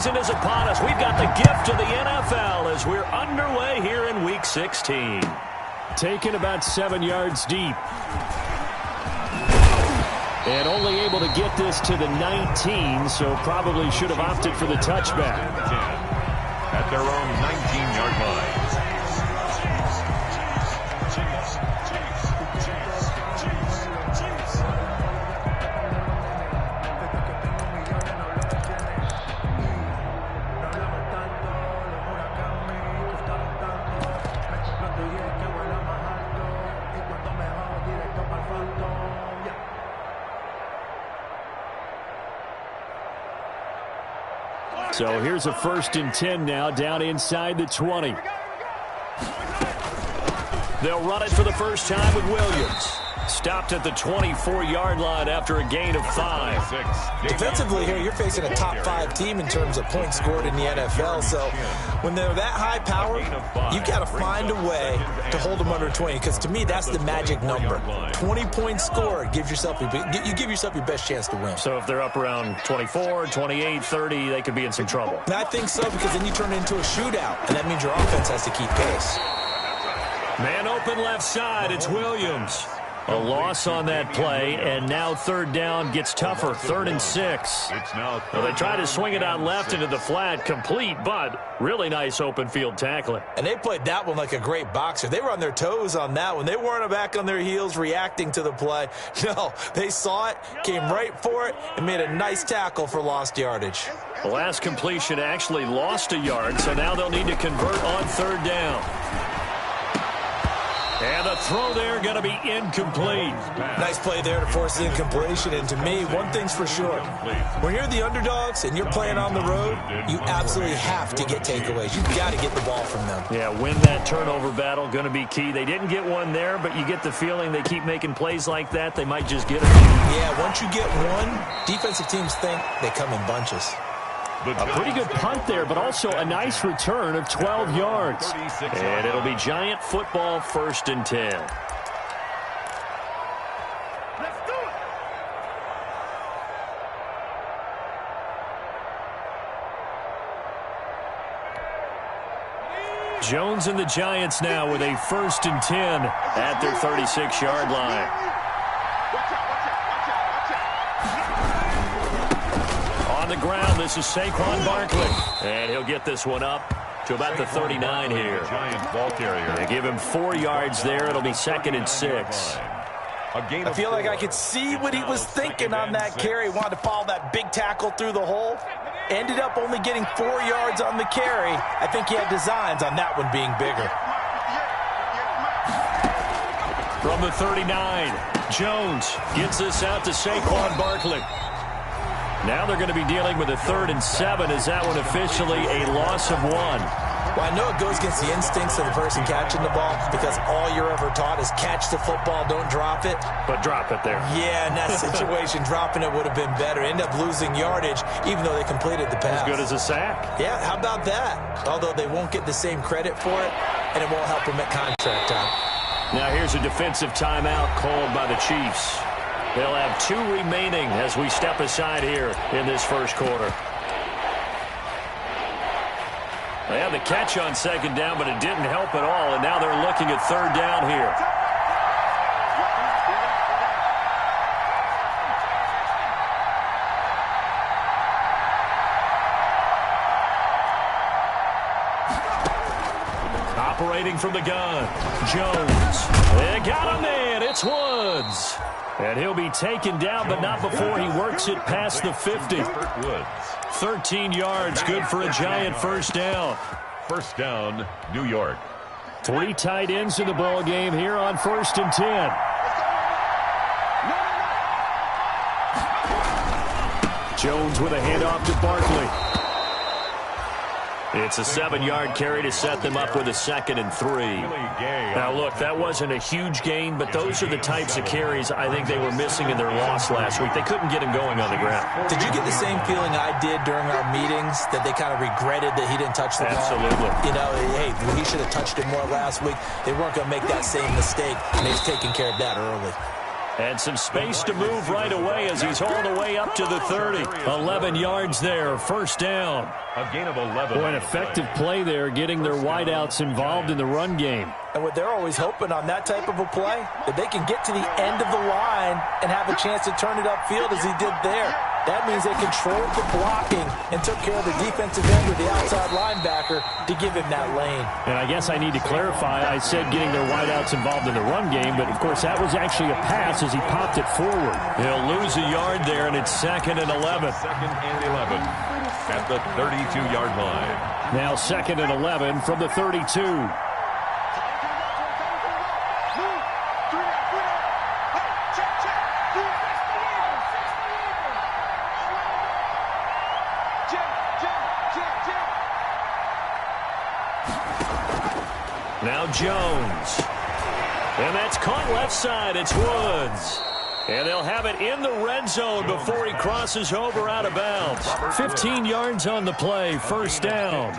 Is upon us. We've got the gift of the NFL as we're underway here in Week 16. Taken about 7 yards deep. And only able to get this to the 19, so probably should have opted for the touchback. At their own 19-yard line. So here's a 1st and 10 now, down inside the 20. They'll run it for the first time with Williams. Stopped at the 24-yard line after a gain of 5. Defensively here, you're facing a top 5 team in terms of points scored in the NFL. So when they're that high powered, you got to find a way to hold them under 20. Because to me, that's the magic number. 20 points scored, you give yourself your best chance to win. So if they're up around 24, 28, 30, they could be in some trouble. And I think so, because then you turn it into a shootout, and that means your offense has to keep pace. Man open left side, it's Williams. A loss on that play, and now 3rd down gets tougher. 3rd and 6. Well, they try to swing it out left into the flat, complete, but really nice open field tackling. And they played that one like a great boxer. They were on their toes on that one. They weren't back on their heels reacting to the play. No, they saw it, came right for it, and made a nice tackle for lost yardage. The last completion actually lost a yard, so now they'll need to convert on 3rd down. And the throw there going to be incomplete. Nice play there to force the incompletion. And to me, one thing's for sure. When you're the underdogs and you're playing on the road, you absolutely have to get takeaways. You've got to get the ball from them. Yeah, win that turnover battle, going to be key. They didn't get one there, but you get the feeling they keep making plays like that, they might just get it. Yeah, once you get one, defensive teams think they come in bunches. A pretty good punt there, but also a nice return of 12 yards. And it'll be Giant football, 1st and 10. Let's do it. Jones and the Giants now with a 1st and 10 at their 36-yard line. The ground, this is Saquon Barkley, and he'll get this one up to about the 39 here. Giant ball carrier. They give him 4 yards there. It'll be 2nd and 6. I feel like I could see what he was thinking on that carry. Wanted to follow that big tackle through the hole. Ended up only getting 4 yards on the carry. I think he had designs on that one being bigger. From the 39, Jones gets this out to Saquon Barkley. Now they're going to be dealing with a 3rd and 7. Is that one officially a loss of 1? Well, I know it goes against the instincts of the person catching the ball, because all you're ever taught is catch the football, don't drop it. But drop it there. Yeah, in that situation, dropping it would have been better. End up losing yardage, even though they completed the pass. As good as a sack. Yeah, how about that? Although they won't get the same credit for it, and it won't help them at contract time. Now here's a defensive timeout called by the Chiefs. They'll have 2 remaining as we step aside here in this 1st quarter. They had the catch on 2nd down, but it didn't help at all, and now they're looking at 3rd down here. Operating from the gun, Jones. They got him in. It's Woods. And he'll be taken down, but not before he works it past the 50. 13 yards, good for a Giant 1st down. 1st down, New York. 3 tight ends in the ball game here on 1st and 10. Jones with a handoff to Barkley. It's a 7-yard carry to set them up with a 2nd and 3. Now, look, that wasn't a huge gain, but those are the types of carries I think they were missing in their loss last week. They couldn't get him going on the ground. Did you get the same feeling I did during our meetings, that they kind of regretted that he didn't touch the ball? Absolutely. You know, hey, he should have touched it more last week. They weren't going to make that same mistake, and they've taken care of that early. And some space to move right away as he's hauled away up to the 30. 11 yards there, first down. A gain of 11. Boy, an effective play there, getting their wideouts involved in the run game. And what they're always hoping on that type of a play, that they can get to the end of the line and have a chance to turn it upfield as he did there. That means they controlled the blocking and took care of the defensive end with the outside linebacker to give him that lane. And I guess I need to clarify, I said getting their wideouts involved in the run game, but of course that was actually a pass as he popped it forward. He'll lose a yard there, and it's 2nd and 11. 2nd and 11 at the 32-yard line. Now 2nd and 11 from the 32. Now Jones. And that's caught left side. It's Woods. And they'll have it in the red zone before he crosses over out of bounds. 15 yards on the play, first down.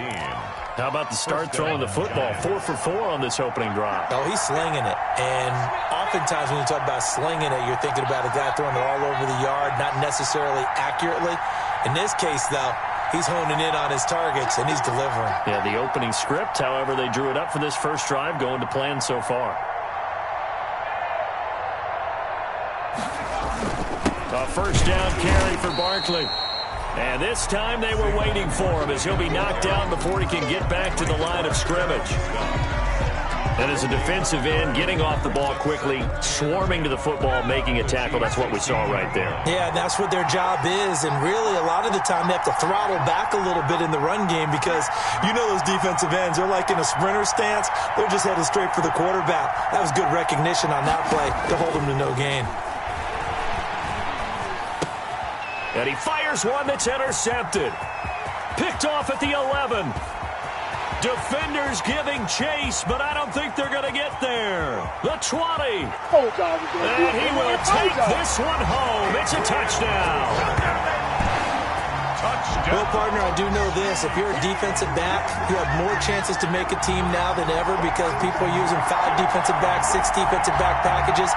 How about the start throwing the football? 4 for 4 on this opening drive. Oh, he's slinging it. And oftentimes when you talk about slinging it, you're thinking about a guy throwing it all over the yard, not necessarily accurately. In this case, though, he's honing in on his targets, and he's delivering. Yeah, the opening script, however, they drew it up for this first drive, going to plan so far. A first down carry for Barkley. And this time they were waiting for him as he'll be knocked down before he can get back to the line of scrimmage. And as a defensive end, getting off the ball quickly, swarming to the football, making a tackle, that's what we saw right there. Yeah, that's what their job is. And really, a lot of the time, they have to throttle back a little bit in the run game because you know those defensive ends, they're like in a sprinter stance. They're just headed straight for the quarterback. That was good recognition on that play to hold him to no gain. And he fires one that's intercepted. Picked off at the 11. Defenders giving chase, but I don't think they're going to get there. The 20. And he will take this one home. It's a touchdown. Well, partner, I do know this. If you're a defensive back, you have more chances to make a team now than ever because people are using 5 defensive backs, 6 defensive back packages.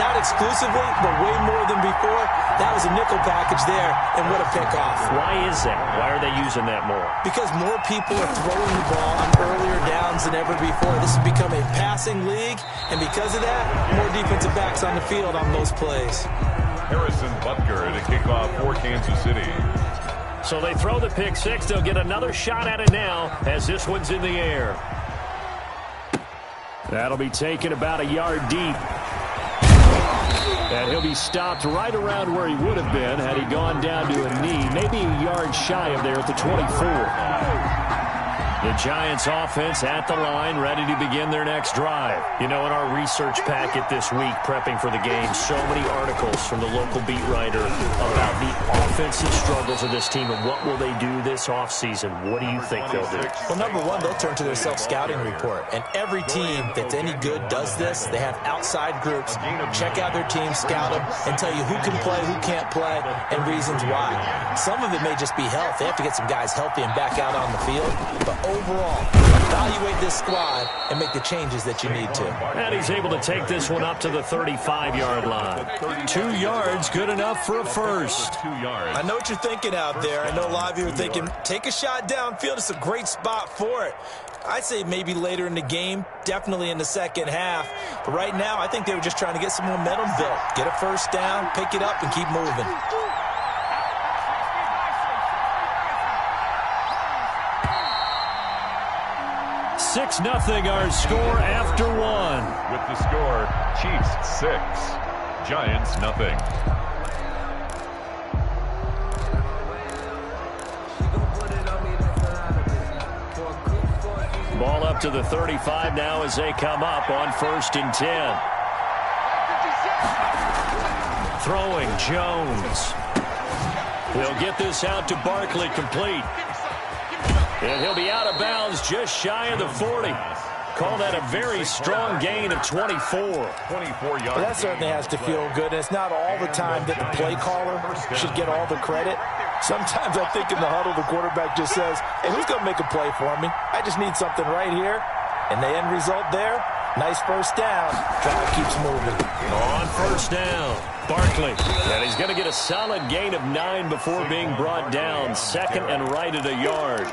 Not exclusively, but way more than before. That was a nickel package there, and what a pickoff. Why is that? Why are they using that more? Because more people are throwing the ball on earlier downs than ever before. This has become a passing league, and because of that, more defensive backs on the field on those plays. Harrison Butker to kick off for Kansas City. So they throw the pick six. They'll get another shot at it now as this one's in the air. That'll be taken about a yard deep. And he'll be stopped right around where he would have been had he gone down to a knee, maybe a yard shy of there at the 24. The Giants offense at the line, ready to begin their next drive. You know, in our research packet this week, prepping for the game, so many articles from the local beat writer about the offensive struggles of this team and what will they do this offseason. What do you think they'll do? Well, number one, they'll turn to their self-scouting report. And every team that's any good does this. They have outside groups. Check out their team, scout them, and tell you who can play, who can't play, and reasons why. Some of it may just be health. They have to get some guys healthy and back out on the field. But overall, evaluate this squad and make the changes that you need to. And he's able to take this one up to the 35-yard line. 2 yards, good enough for a first. 2 yards. I know what you're thinking out there. I know a lot of you are thinking, take a shot downfield. It's a great spot for it. I'd say maybe later in the game, definitely in the second half. But right now, I think they were just trying to get some momentum built. Get a first down, pick it up, and keep moving. Six 0 our score after one. With the score, Chiefs 6, Giants 0. Ball up to the 35 now as they come up on 1st and 10. Throwing Jones. He'll get this out to Barkley, complete. And he'll be out of bounds just shy of the 40. Call that a very strong gain of 24. 24 yards. Well, that certainly has to feel good. And it's not all the time that the play caller should get all the credit. Sometimes I think in the huddle, the quarterback just says, hey, who's going to make a play for me? I just need something right here. And the end result there, Nice first down. Drive keeps moving. On first down, Barkley. And he's going to get a solid gain of 9 before being brought down. Second and right at a yard.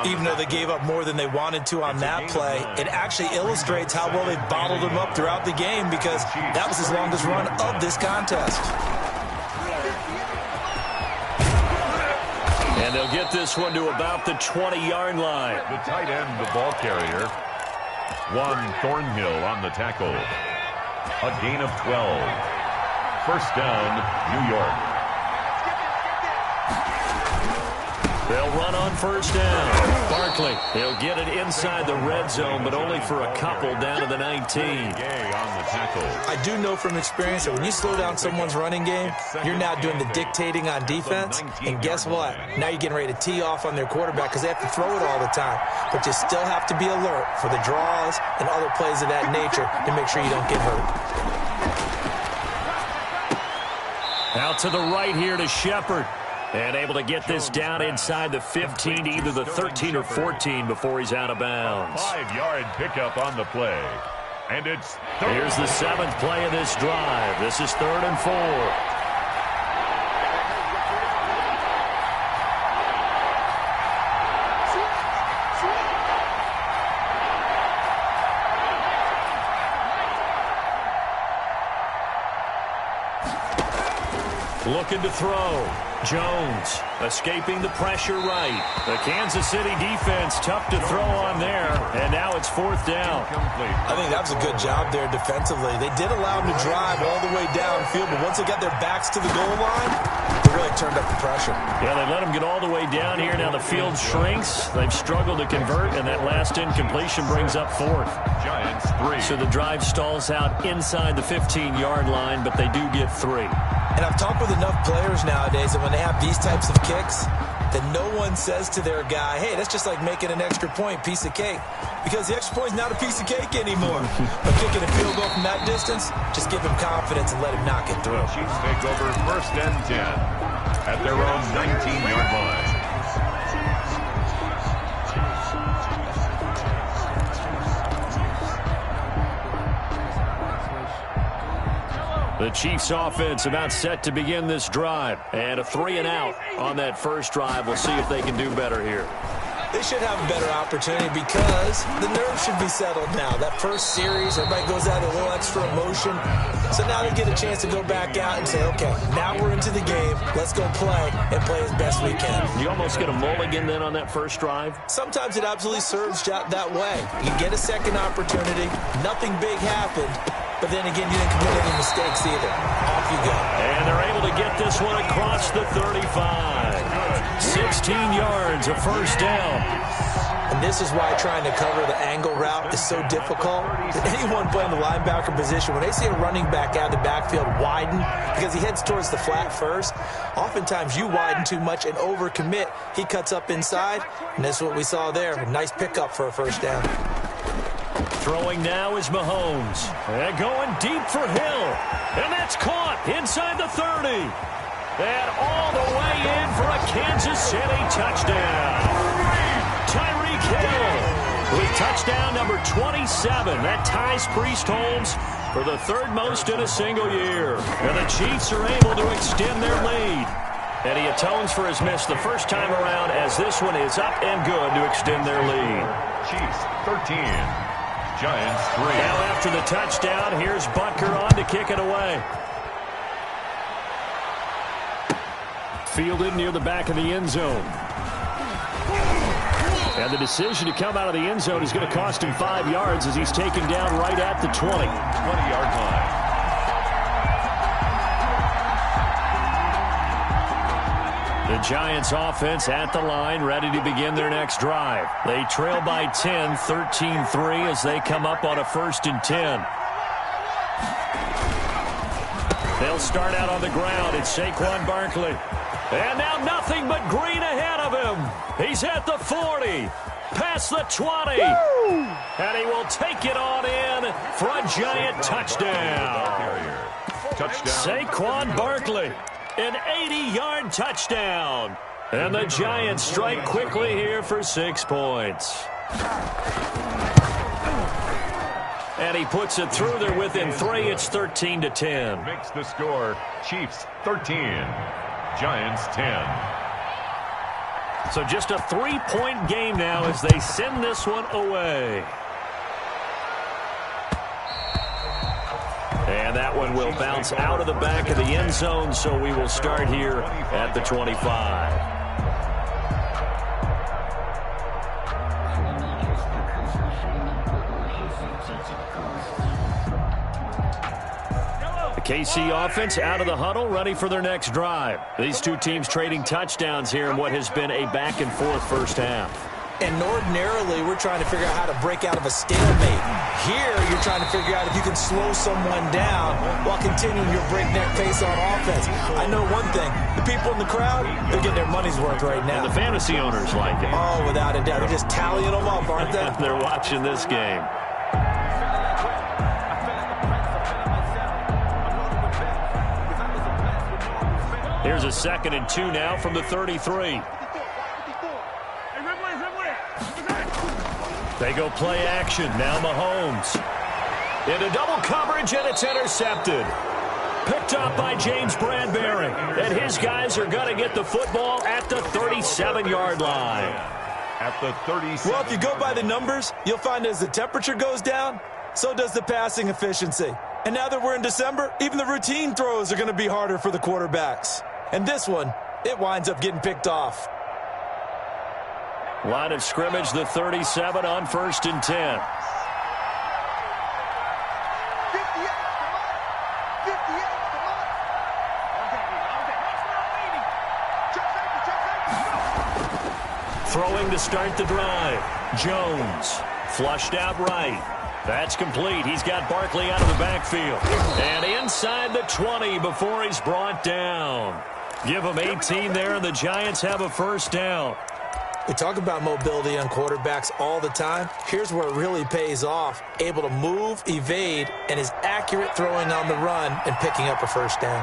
Even though they gave up more than they wanted to on that play, it actually illustrates how well they bottled him up throughout the game because that was his longest run of this contest. And they'll get this one to about the 20-yard line. The tight end, the ball carrier. Juan Thornhill on the tackle. A gain of 12. First down, New York. They'll run on first down. Barkley, he'll get it inside the red zone, but only for a couple down to the 19. I do know from experience that when you slow down someone's running game, you're now doing the dictating on defense. And guess what? Now you're getting ready to tee off on their quarterback because they have to throw it all the time. But you still have to be alert for the draws and other plays of that nature to make sure you don't get hurt. Out to the right here to Shepard. And able to get this down inside the 15 to either the 13 or 14 before he's out of bounds. 5-yard pickup on the play. And it's here's the 7th play of this drive. This is 3rd and 4. Looking to throw. Jones escaping the pressure right. The Kansas City defense tough to throw on there. And now it's 4th down. I think that was a good job there defensively. They did allow him to drive all the way downfield, but once they got their backs to the goal line, they really turned up the pressure. Yeah, they let him get all the way down here. Now the field shrinks. They've struggled to convert, and that last incompletion brings up 4th. Giants 3. So the drive stalls out inside the 15-yard line, but they do get 3. And I've talked with enough players nowadays that when they have these types of kicks, that no one says to their guy, hey, that's just like making an extra point, piece of cake. Because the extra point is not a piece of cake anymore. But kicking a field goal from that distance, just give him confidence and let him knock it through. Chiefs take over 1st and 10 at their own 19-yard line. The Chiefs offense about set to begin this drive. And a 3-and-out on that first drive. We'll see if they can do better here. They should have a better opportunity because the nerves should be settled now. That first series, everybody goes out with a little extra emotion. So now they get a chance to go back out and say, okay, now we're into the game. Let's go play and play as best we can. You almost get a mulligan then on that first drive? Sometimes it absolutely serves that way. You get a second opportunity. Nothing big happened. But then again, you didn't commit any mistakes either. Off you go. And they're able to get this one across the 35. 16 yards, a first down. And this is why trying to cover the angle route is so difficult. Anyone playing the linebacker position, when they see a running back out of the backfield widen, because he heads towards the flat first, oftentimes you widen too much and overcommit. He cuts up inside, and that's what we saw there. A nice pickup for a first down. Throwing now is Mahomes. And going deep for Hill. And that's caught inside the 30. And all the way in for a Kansas City touchdown. Tyreek Hill with touchdown number 27. That ties Priest Holmes for the 3rd most in a single year. And the Chiefs are able to extend their lead. And he atones for his miss the first time around as this one is up and good to extend their lead. Chiefs 13. Giants 3. Now after the touchdown, here's Butker on to kick it away. Fielded near the back of the end zone. And the decision to come out of the end zone is going to cost him 5 yards as he's taken down right at the 20. 20-yard line. The Giants offense at the line, ready to begin their next drive. They trail by 10, 13-3 as they come up on a 1st and 10. They'll start out on the ground. It's Saquon Barkley. And now nothing but green ahead of him. He's at the 40, past the 20. Woo! And he will take it on in for a Giant touchdown. Saquon Barkley. An 80-yard touchdown. And the Giants strike quickly here for 6 points. And he puts it through there within 3. It's 13-10. Makes the score Chiefs 13, Giants 10. So just a 3-point game now as they send this one away. And that one will bounce out of the back of the end zone, so we will start here at the 25. KC offense out of the huddle, ready for their next drive. These two teams trading touchdowns here in what has been a back-and-forth first half. And ordinarily, we're trying to figure out how to break out of a stalemate. Here, you're trying to figure out if you can slow someone down while continuing your breakneck pace on offense. I know one thing. The people in the crowd, they're getting their money's worth right now. And the fantasy owners like it. Oh, without a doubt. They're just tallying them up, aren't they? They're watching this game. Here's a 2nd and 2 now from the 33. They go play action. Now Mahomes. Into double coverage, and it's intercepted. Picked up by James Bradbury. And his guys are going to get the football at the 37-yard line. At the 37. Well, if you go by the numbers, you'll find as the temperature goes down, so does the passing efficiency. And now that we're in December, even the routine throws are going to be harder for the quarterbacks. And this one, it winds up getting picked off. Line of scrimmage, the 37 on 1st and 10. Throwing to start the drive. Jones flushed out right. That's complete. He's got Barkley out of the backfield. And inside the 20 before he's brought down. Give him 18 there, and the Giants have a first down. We talk about mobility on quarterbacks all the time. Here's where it really pays off. Able to move, evade, and is accurate throwing on the run and picking up a first down.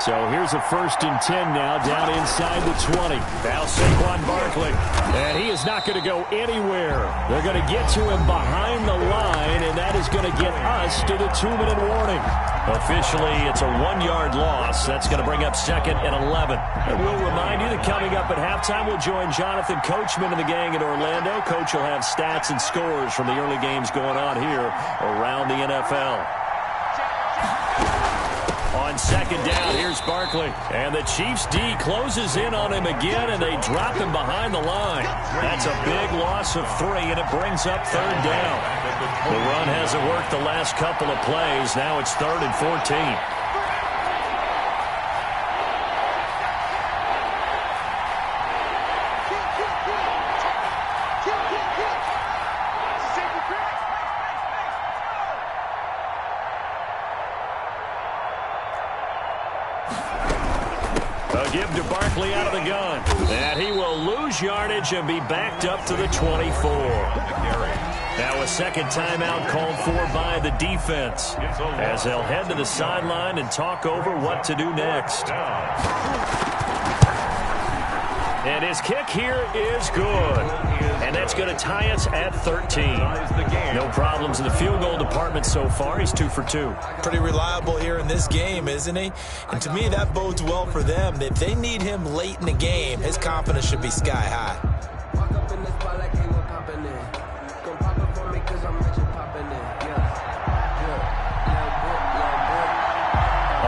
So here's a 1st and 10 now down inside the 20. Now Saquon Barkley. And he is not going to go anywhere. They're going to get to him behind the line, and that is going to get us to the 2-minute warning. Officially, it's a 1-yard loss. That's going to bring up 2nd and 11. And we'll remind you that coming up at halftime, we'll join Jonathan Coachman and the gang in Orlando. Coach will have stats and scores from the early games going on here around the NFL. On 2nd down, here's Barkley. And the Chiefs D closes in on him again, and they drop him behind the line. That's a big loss of 3, and it brings up 3rd down. The run hasn't worked the last couple of plays. Now it's 3rd and 14. Give to Barkley out of the gun. And he will lose yardage and be backed up to the 24. Now a 2nd timeout called for by the defense as they'll head to the sideline and talk over what to do next. And his kick here is good. And that's going to tie us at 13. No problems in the field goal department so far. He's 2 for 2. Pretty reliable here in this game, isn't he? And to me, that bodes well for them. If they need him late in the game, his confidence should be sky high.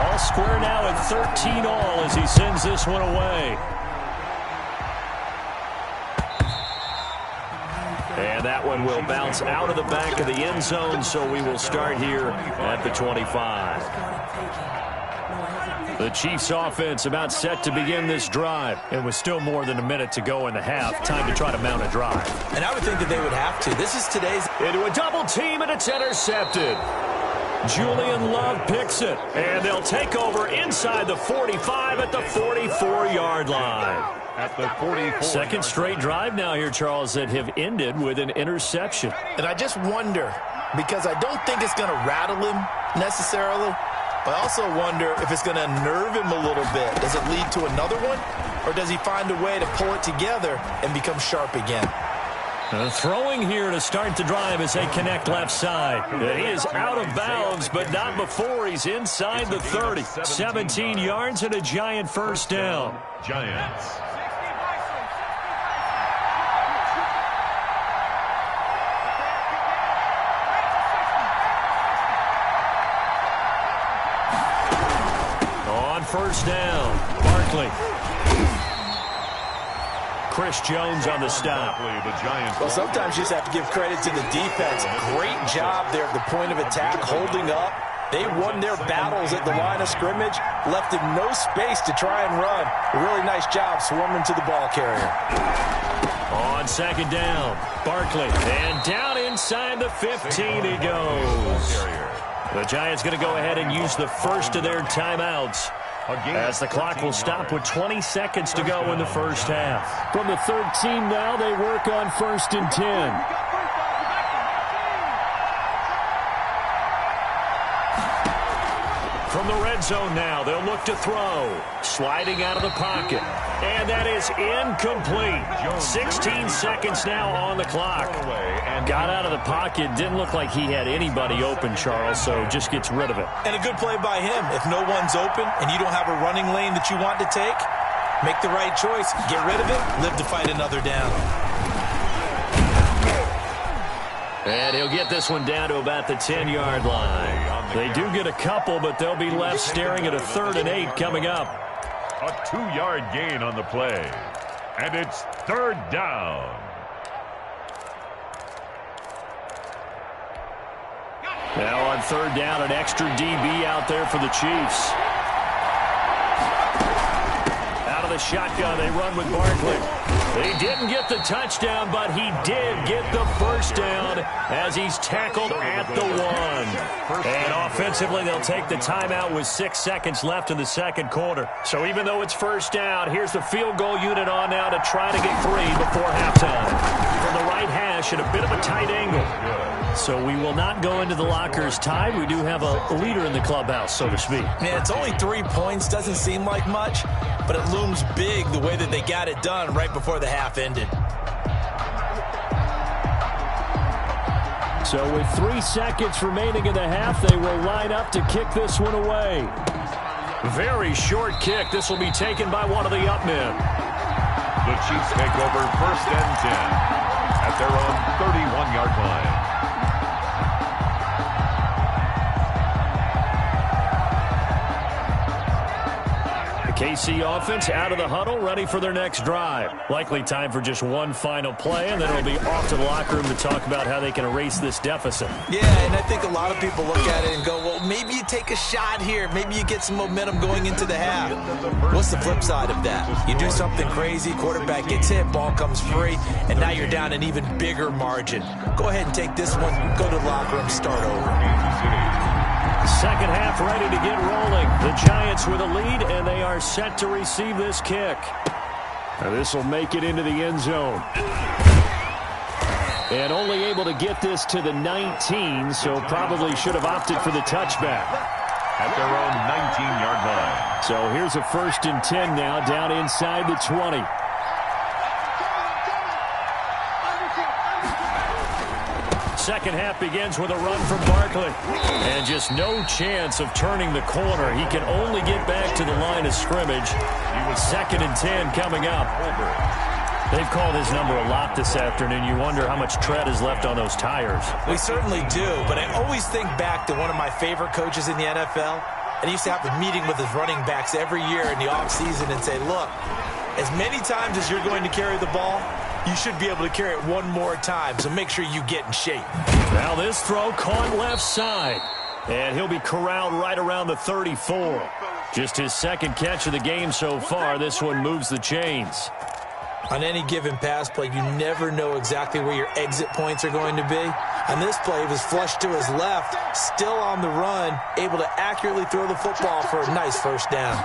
All square now at 13 all as he sends this one away. And that one will bounce out of the back of the end zone, so we will start here at the 25. The Chiefs offense about set to begin this drive. And with still more than a minute to go in the half, time to try to mount a drive. And I would think that they would have to. This is today's... Into a double team, and it's intercepted. Julian Love picks it. And they'll take over inside the 45 at the 44-yard line. At the 44. 2nd straight drive now here, Charles, that have ended with an interception. And I just wonder, because I don't think it's going to rattle him necessarily, but I also wonder if it's going to nerve him a little bit. Does it lead to another one? Or does he find a way to pull it together and become sharp again? Throwing here to start the drive as they connect left side. He is out of bounds, but not before he's inside the 30. 17 yards and a Giant first down. Giants. On first down, Barkley. Chris Jones on the stop. Well, sometimes you just have to give credit to the defense. Great job there at the point of attack, holding up. They won their battles at the line of scrimmage, left him no space to try and run. A really nice job swarming to the ball carrier. On second down, Barkley. And down inside the 15 he goes. The Giants going to go ahead and use the first of their timeouts, as the clock will stop with 20 seconds to go in the first half. From the 13 now, they work on 1st and 10. From the red zone now, they'll look to throw. Sliding out of the pocket. And that is incomplete. 16 seconds now on the clock. Got out of the pocket. Didn't look like he had anybody open, Charles, so just gets rid of it. And a good play by him. If no one's open and you don't have a running lane that you want to take, make the right choice. Get rid of it. Live to fight another down. And he'll get this one down to about the 10-yard line. They do get a couple, but they'll be left staring at a 3rd and 8 coming up. A 2-yard gain on the play. And it's 3rd down. Now on 3rd down, an extra DB out there for the Chiefs. Out of the shotgun, they run with Barkley. They didn't get the touchdown, but he did get the first down as he's tackled at the 1. And offensively, they'll take the timeout with 6 seconds left in the second quarter. So even though it's first down, here's the field goal unit on now to try to get 3 before halftime. From the right hash at a bit of a tight angle. So we will not go into the lockers tied. We do have a leader in the clubhouse, so to speak. Yeah, it's only 3 points. Doesn't seem like much, but it looms big the way that they got it done right before the half ended. So with 3 seconds remaining in the half, they will line up to kick this one away. Very short kick. This will be taken by one of the up men. The Chiefs take over 1st and 10 at their own 31-yard line. KC offense out of the huddle, ready for their next drive. Likely time for just one final play, and then it'll be off to the locker room to talk about how they can erase this deficit. Yeah, and I think a lot of people look at it and go, well, maybe you take a shot here. Maybe you get some momentum going into the half. What's the flip side of that? You do something crazy, quarterback gets hit, ball comes free, and now you're down an even bigger margin. Go ahead and take this one, go to the locker room, start over. Second half ready to get rolling. The Giants with a lead, and they are set to receive this kick. Now this will make it into the end zone. And only able to get this to the 19, so probably should have opted for the touchback. At their own 19-yard line. So here's a 1st and 10 now, down inside the 20. Second half begins with a run from Barkley. And just no chance of turning the corner. He can only get back to the line of scrimmage. 2nd and 10 coming up. They've called his number a lot this afternoon. You wonder how much tread is left on those tires. We certainly do, but I always think back to one of my favorite coaches in the NFL. And he used to have a meeting with his running backs every year in the offseason and say, look, as many times as you're going to carry the ball, you should be able to carry it one more time, so make sure you get in shape. Now this throw caught left side, and he'll be corralled right around the 34. Just his 2nd catch of the game so far. This one moves the chains. On any given pass play, you never know exactly where your exit points are going to be. On this play, he was flushed to his left, still on the run, able to accurately throw the football for a nice first down.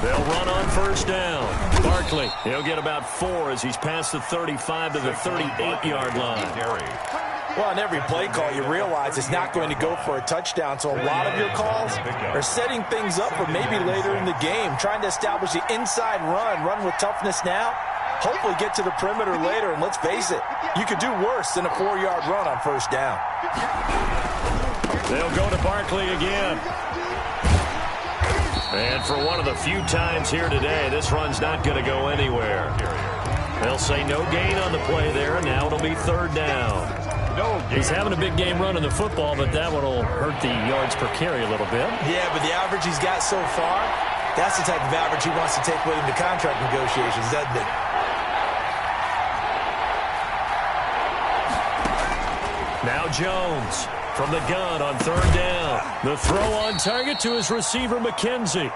They'll run on first down. Barkley, he'll get about 4 as he's past the 35 to the 38-yard line. Well, on every play call, you realize it's not going to go for a touchdown, so a lot of your calls are setting things up for maybe later in the game, trying to establish the inside run with toughness now, hopefully get to the perimeter later, and let's face it, you could do worse than a 4-yard run on first down. They'll go to Barkley again. And for one of the few times here today, this run's not going to go anywhere. They'll say no gain on the play there. Now it'll be third down. He's having a big game running the football, but that one will hurt the yards per carry a little bit. Yeah, but the average he's got so far, that's the type of average he wants to take with him to contract negotiations, doesn't it? Now Jones from the gun on third down. The throw on target to his receiver, McKenzie.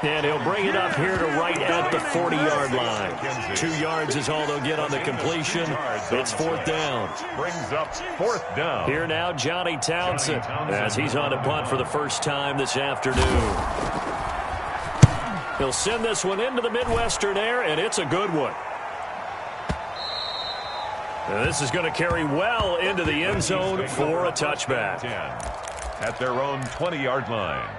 And he'll bring it up here to right at the 40-yard line. 2 yards is all they'll get on the completion. It's fourth down. Brings up fourth down. Here now, Johnny Townsend, as he's on a punt for the first time this afternoon. He'll send this one into the Midwestern air, and it's a good one. And this is going to carry well into the end zone for a touchback. At their own 20-yard line.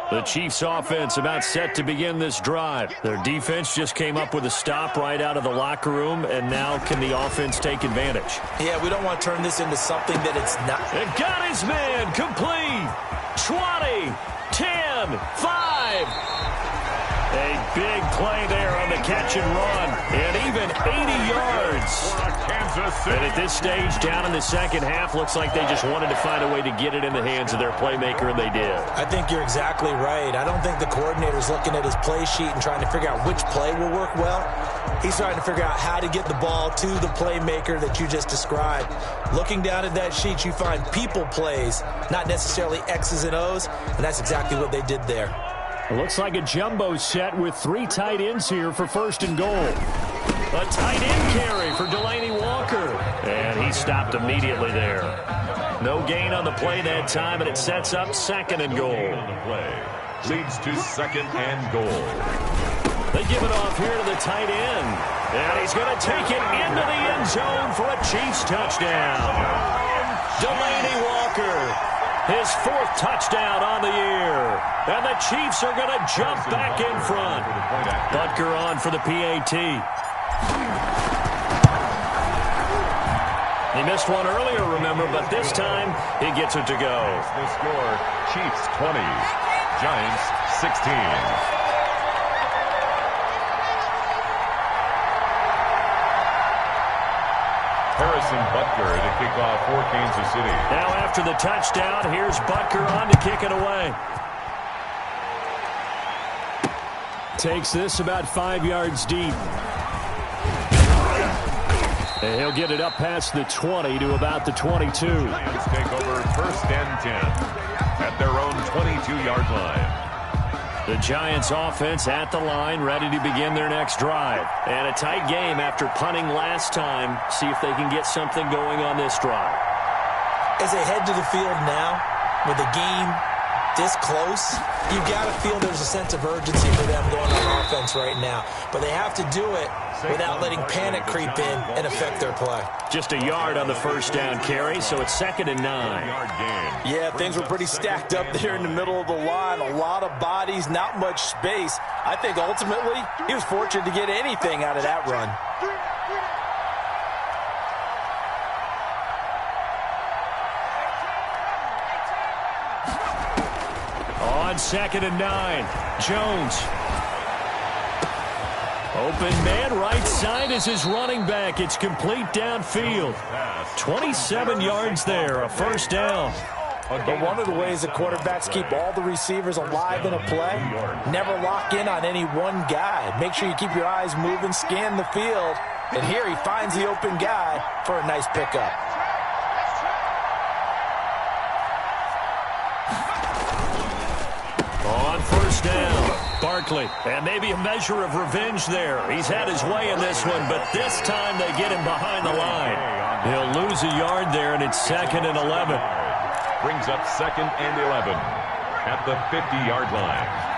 The Chiefs offense about set to begin this drive. Their defense just came up with a stop right out of the locker room, and now can the offense take advantage? Yeah, we don't want to turn this into something that it's not. It got his man complete. 20, 10, 5. A big play there on the catch and run, and even 80 yards. And at this stage, down in the second half, looks like they just wanted to find a way to get it in the hands of their playmaker, and they did. I think you're exactly right. I don't think the coordinator's looking at his play sheet and trying to figure out which play will work well. He's trying to figure out how to get the ball to the playmaker that you just described. Looking down at that sheet, you find people plays, not necessarily X's and O's, and that's exactly what they did there. It looks like a jumbo set with 3 tight ends here for first and goal. A tight end carry for Delaney Walker. And he stopped immediately there. No gain on the play that time, and it sets up second and goal. Leads to second and goal. They give it off here to the tight end. And he's going to take it into the end zone for a Chiefs touchdown. Delaney Walker. His 4th touchdown on the year. And the Chiefs are going to jump back in front. Butker on for the PAT. He missed one earlier, remember, but this time he gets it to go. The score, Chiefs 20, Giants 16. Harrison Butker to kick off for Kansas City. Now after the touchdown, here's Butker on to kick it away. Takes this about 5 yards deep. And he'll get it up past the 20 to about the 22. Lions take over first and 10 at their own 22-yard line. The Giants offense at the line, ready to begin their next drive. And a tight game after punting last time. See if they can get something going on this drive. As they head to the field now, with the game this close, you've got to feel there's a sense of urgency for them going on offense right now. But they have to do it without letting panic creep in and affect their play. Just a yard on the first down carry, so it's second and 9. Yeah, things were pretty stacked up there in the middle of the line. A lot of bodies, not much space. I think ultimately he was fortunate to get anything out of that run. On second and 9, Jones. Open man, right side is his running back. It's complete downfield. 27 yards there, a first down. But one of the ways that quarterbacks keep all the receivers alive in a play, never lock in on any one guy. Make sure you keep your eyes moving, scan the field. And here he finds the open guy for a nice pickup. On first down, Barkley. And maybe a measure of revenge there. He's had his way in this one, but this time they get him behind the line. He'll lose a yard there, and it's second and 11. Brings up second and 11 at the 50-yard line.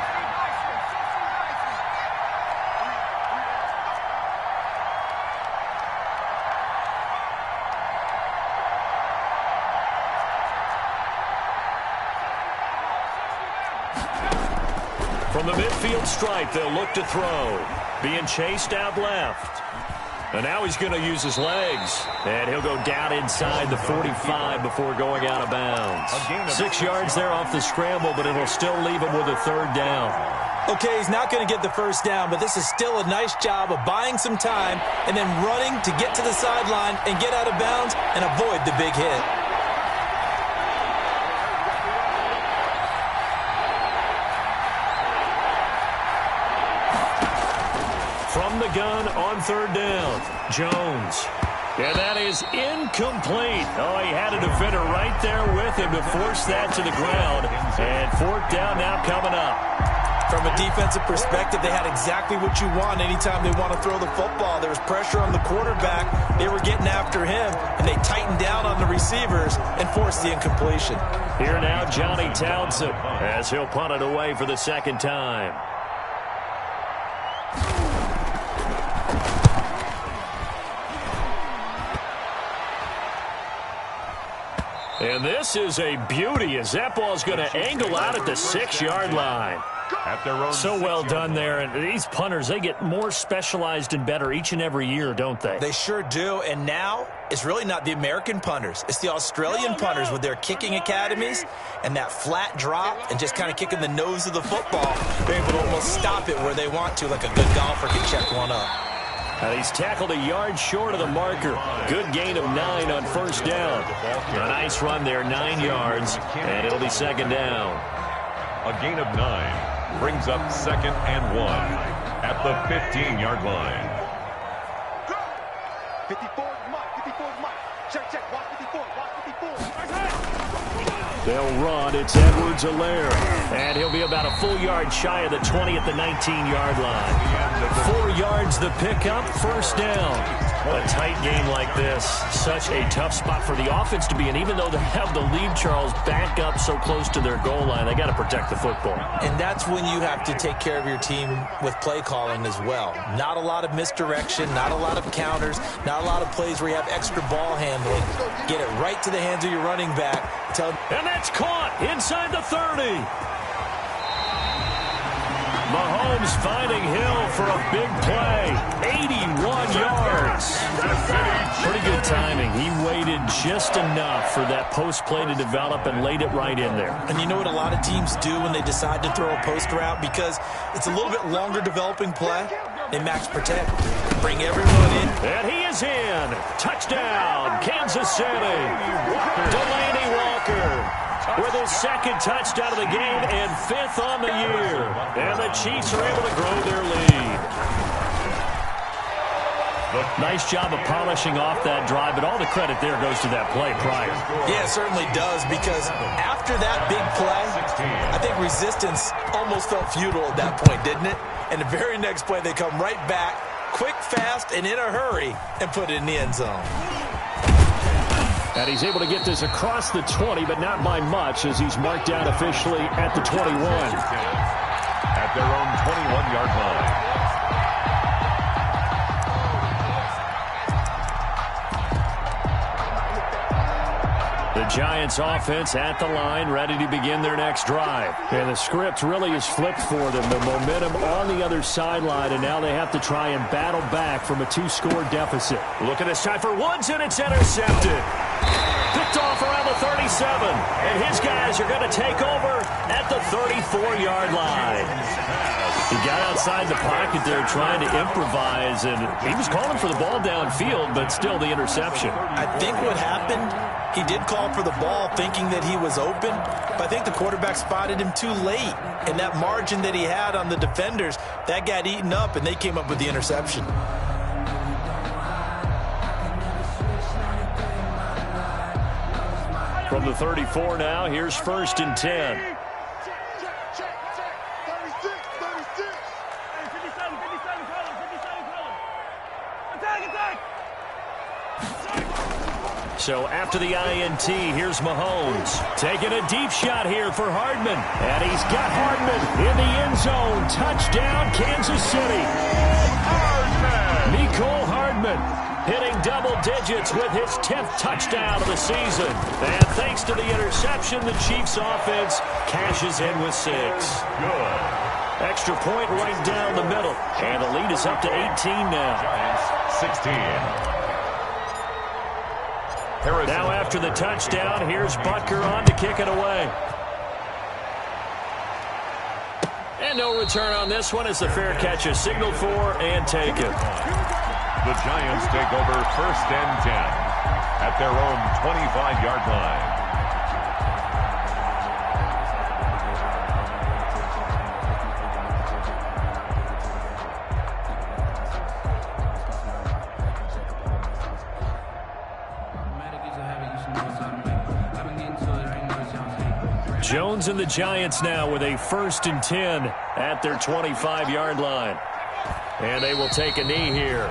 From the midfield stripe, they'll look to throw. Being chased out left. And now he's going to use his legs. And he'll go down inside the 45 before going out of bounds. 6 yards there off the scramble, but it'll still leave him with a third down. Okay, he's not going to get the first down, but this is still a nice job of buying some time and then running to get to the sideline and get out of bounds and avoid the big hit. From the gun on third down, Jones. And that is incomplete. Oh, he had a defender right there with him to force that to the ground. And fourth down now coming up. From a defensive perspective, they had exactly what you want anytime they want to throw the football. There was pressure on the quarterback. They were getting after him, and they tightened down on the receivers and forced the incompletion. Here now, Johnny Townsend, as he'll punt it away for the second time. And this is a beauty as that ball's going to angle out at the 6-yard line. So well done there. And these punters, they get more specialized and better each and every year, don't they? They sure do. And now it's really not the American punters. It's the Australian punters with their kicking academies and that flat drop and just kind of kicking the nose of the football. They're able to almost stop it where they want to, like a good golfer can check one up. And he's tackled a yard short of the marker. Good gain of 9 on first down. A nice run there, 9 yards, and it'll be second down. A gain of 9 brings up 2nd and 1 at the 15-yard line. 54 mark. Check. Watch 54. They'll run. It's Edwards-Helaire. And he'll be about a full yard shy of the 20 at the 19-yard line. 4 yards the pickup, first down. A tight game like this, such a tough spot for the offense to be in. Even though they have the lead, Charles, back up so close to their goal line, they got to protect the football. And that's when you have to take care of your team with play calling as well. Not a lot of misdirection, not a lot of counters, not a lot of plays where you have extra ball handling. Get it right to the hands of your running back. And that's caught inside the 30. Mahomes finding Hill for a big play. 81 yards. Pretty good timing. He waited just enough for that post play to develop and laid it right in there. And you know what a lot of teams do when they decide to throw a post route? Because it's a little bit longer developing play. They max protect. Bring everyone in. And he is in. Touchdown, Kansas City. Delaney Walker with his second touchdown of the game and 5th on the year. And the Chiefs are able to grow their lead. Nice job of polishing off that drive, but all the credit there goes to that play prior. Yeah, it certainly does, because after that big play, I think resistance almost felt futile at that point, didn't it? And the very next play, they come right back, quick, fast, and in a hurry, and put it in the end zone. And he's able to get this across the 20, but not by much, as he's marked down officially at the 21. At their own 21-yard line. The Giants offense at the line, ready to begin their next drive. And the script really is flipped for them. The momentum on the other sideline, and now they have to try and battle back from a 2-score deficit. Look at this time for Woods, and it's intercepted. Picked off around the 37, and his guys are going to take over at the 34-yard line. He got outside the pocket there trying to improvise, and he was calling for the ball downfield, but still the interception. I think what happened, he did call for the ball thinking that he was open, but I think the quarterback spotted him too late, and that margin that he had on the defenders, that got eaten up, and they came up with the interception. From the 34 now, here's 1st and 10. So after the INT, here's Mahomes. Taking a deep shot here for Hardman. And he's got Hardman in the end zone. Touchdown, Kansas City. Mecole Hardman hitting double digits with his 10th touchdown of the season. And thanks to the interception, the Chiefs offense cashes in with 6. Good. Extra point right down the middle. And the lead is up to 18 now. Giants 16. Now after the touchdown, here's Butker on to kick it away. And no return on this one as the fair catch is signaled for and taken. The Giants take over 1st and 10 at their own 25-yard line. Jones and the Giants now with a 1st and 10 at their 25-yard line. And they will take a knee here.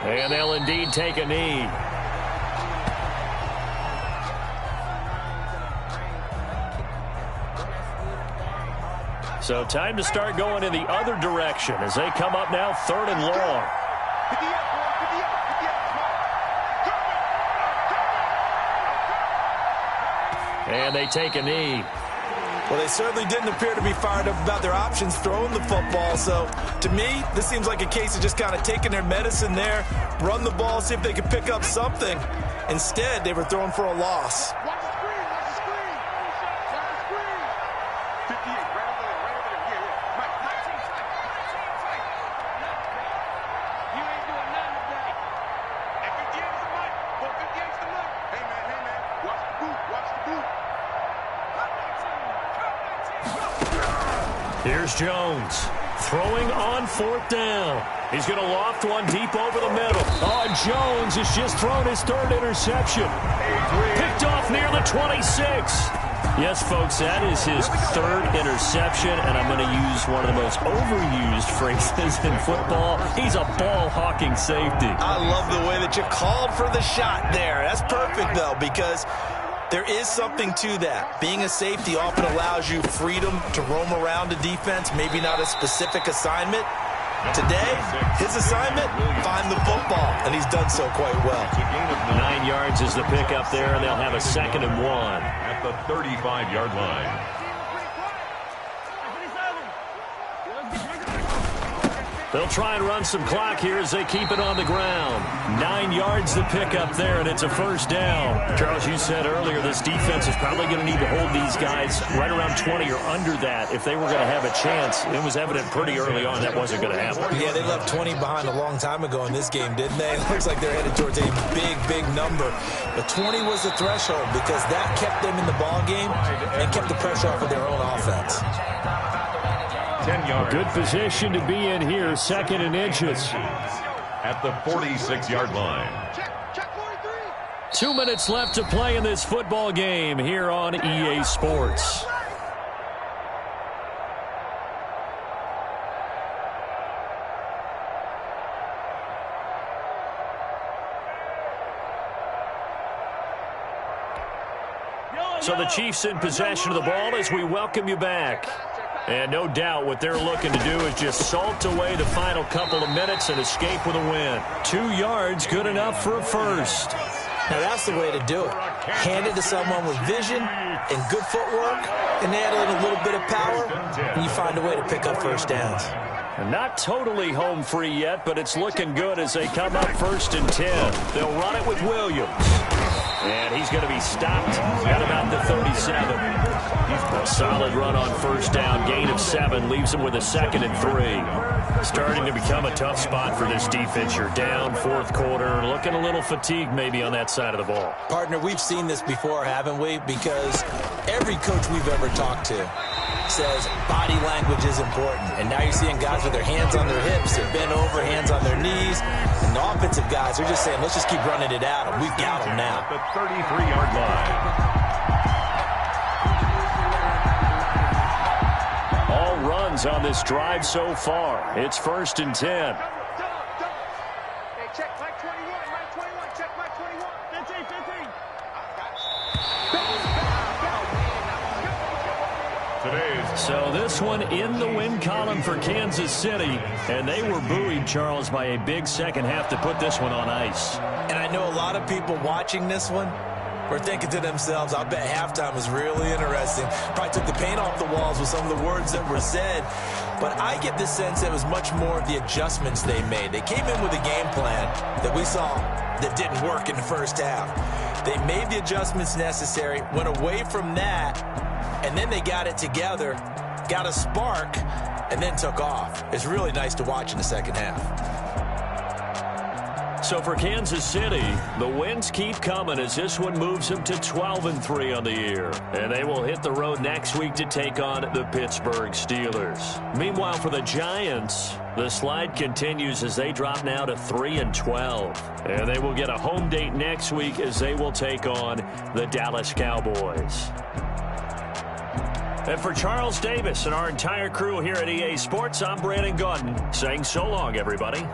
And they'll indeed take a knee. So time to start going in the other direction as they come up now 3rd and long. And they take a knee. Well, they certainly didn't appear to be fired up about their options throwing the football. So, to me, this seems like a case of just kind of taking their medicine there, run the ball, see if they could pick up something. Instead, they were throwing for a loss. Here's Jones throwing on 4th down. He's going to loft one deep over the middle. Oh, Jones has just thrown his 3rd interception. Picked off near the 26. Yes, folks, that is his 3rd interception, and I'm going to use one of the most overused phrases in football. He's a ball-hawking safety. I love the way that you called for the shot there. That's perfect, though, because there is something to that. Being a safety often allows you freedom to roam around a defense, maybe not a specific assignment. Today, his assignment, find the football, and he's done so quite well. 9 yards is the pickup there, and they'll have a 2nd and 1. At the 35-yard line. They'll try and run some clock here as they keep it on the ground. 9 yards the pickup there, and it's a 1st down. Charles, you said earlier this defense is probably going to need to hold these guys right around 20 or under that if they were going to have a chance. It was evident pretty early on that wasn't going to happen. Yeah, they left 20 behind a long time ago in this game, didn't they? It looks like they're headed towards a big, big number. But 20 was the threshold because that kept them in the ball game and kept the pressure off of their own offense. 10 yards. Good position to be in here, 2nd and inches. At the 46-yard line. 2 minutes left to play in this football game here on EA Sports. So the Chiefs in possession of the ball as we welcome you back. And no doubt what they're looking to do is just salt away the final couple of minutes and escape with a win. 2 yards, good enough for a 1st. Now that's the way to do it. Hand it to someone with vision and good footwork, and add in a little bit of power, and you find a way to pick up 1st downs. And not totally home free yet, but it's looking good as they come up 1st and 10. They'll run it with Williams. And he's going to be stopped at about the 37. A solid run on 1st down. Gain of 7 leaves him with a 2nd and 3. Starting to become a tough spot for this defense. You're down 4th quarter. Looking a little fatigued maybe on that side of the ball. Partner, we've seen this before, haven't we? Because every coach we've ever talked to says body language is important. And now you're seeing guys with their hands on their hips. They're bent over, hands on their knees. And the offensive guys are just saying, let's just keep running it out. And we've got them now. At the 33-yard line. All runs on this drive so far. It's 1st and 10. Hey, check Mike 21, Mike 21, check Mike 21. 15, 15. So this one in the win column for Kansas City, and they were buoyed, Charles, by a big second half to put this one on ice. And I know a lot of people watching this one were thinking to themselves, I bet halftime was really interesting. Probably took the paint off the walls with some of the words that were said. But I get the sense that it was much more of the adjustments they made. They came in with a game plan that we saw that didn't work in the first half. They made the adjustments necessary, went away from that, and then they got it together, got a spark, and then took off. It's really nice to watch in the second half. So for Kansas City, the wins keep coming as this one moves them to 12-3 on the year. And they will hit the road next week to take on the Pittsburgh Steelers. Meanwhile, for the Giants, the slide continues as they drop now to 3-12. And they will get a home date next week as they will take on the Dallas Cowboys. And for Charles Davis and our entire crew here at EA Sports, I'm Brandon Gaudin saying so long, everybody.